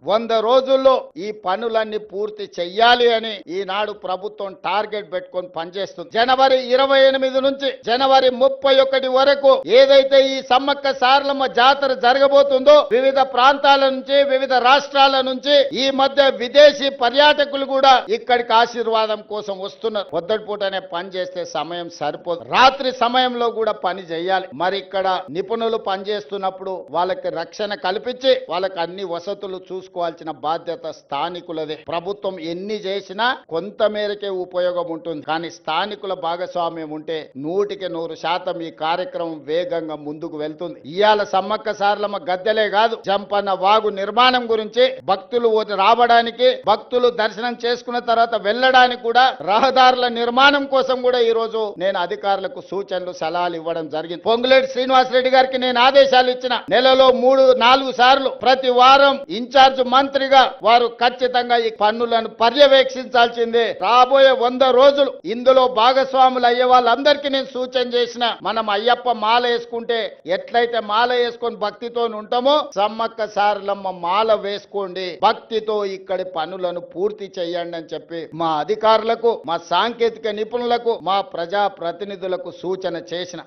100 రోజుల్లో ఈ పనులన్నీ పూర్తి చెయ్యాలి అని ఈనాడు ప్రభుత్వం టార్గెట్ పెట్టుకొని పనిచేస్తుంది. జనవరి 28 నుంచి జనవరి 31 వరకు ఏదైతే ఈ సమ్మక్క సారలమ్మ జాతర జరగబోతుందో వివిధ ప్రాంతాల నుంచి వివిధ రాష్ట్రాల నుంచి ఈ మధ్య విదేశీ పర్యాటకులు కూడా ఇక్కడికి ఆశీర్వాదం కోసం వస్తున్నారు. పొద్దుటిపూటనే పని చేస్తే సమయం సరిపోదు, రాత్రి సమయంలో కూడా పని చేయాలి. మరి ఇక్కడ నిపుణులు పనిచేస్తున్నప్పుడు వాళ్ళకి రక్షణ కల్పించి వాళ్ళకి అన్ని వసతులు చూసుకోవాల్సిన బాధ్యత స్థానికులదే. ప్రభుత్వం ఎన్ని చేసినా కొంత మేరకే ఉపయోగం ఉంటుంది, కానీ స్థానికుల భాగస్వామ్యం ఉంటే 100% ఈ కార్యక్రమం వేగంగా ముందుకు వెళ్తుంది. ఇవాళ సమ్మక్క సారలమ్మ గద్దెలే కాదు, జంపన్న వాగు నిర్మాణం గురించి భక్తులు రావడానికి, భక్తులు దర్శనం చేసుకున్న తర్వాత వెళ్ళడానికి కూడా రహదారుల నిర్మాణం కోసం కూడా ఈ రోజు నేను అధికారులకు సూచనలు సలహాలు ఇవ్వడం జరిగింది. పొంగులేటి శ్రీనివాసరెడ్డి గారికి నేను ఆదేశాలు ఇచ్చిన, నెలలో 3-4 సార్లు ప్రతి వారం ఇన్ఛార్జ్ మంత్రిగా వారు ఖచ్చితంగా ఈ పన్నులను పర్యవేక్షించాల్సిందే. రాబోయే 100 రోజులు ఇందులో భాగస్వాములు అయ్యే వాళ్ళందరికీ నేను సూచన చేసిన, మనం అయ్యప్ప మాల వేసుకుంటే ఎట్లయితే మాల వేసుకొని భక్తితో ఉంటామో సమ్మక్క సారలమ్మ మాల వేసుకోండి, భక్తితో ఇక్కడి పనులను పూర్తి చేయండి అని చెప్పి మా అధికారులకు, మా సాంకేతిక నిపుణులకు, మా ప్రజా ప్రతినిధులకు సూచన చేసిన.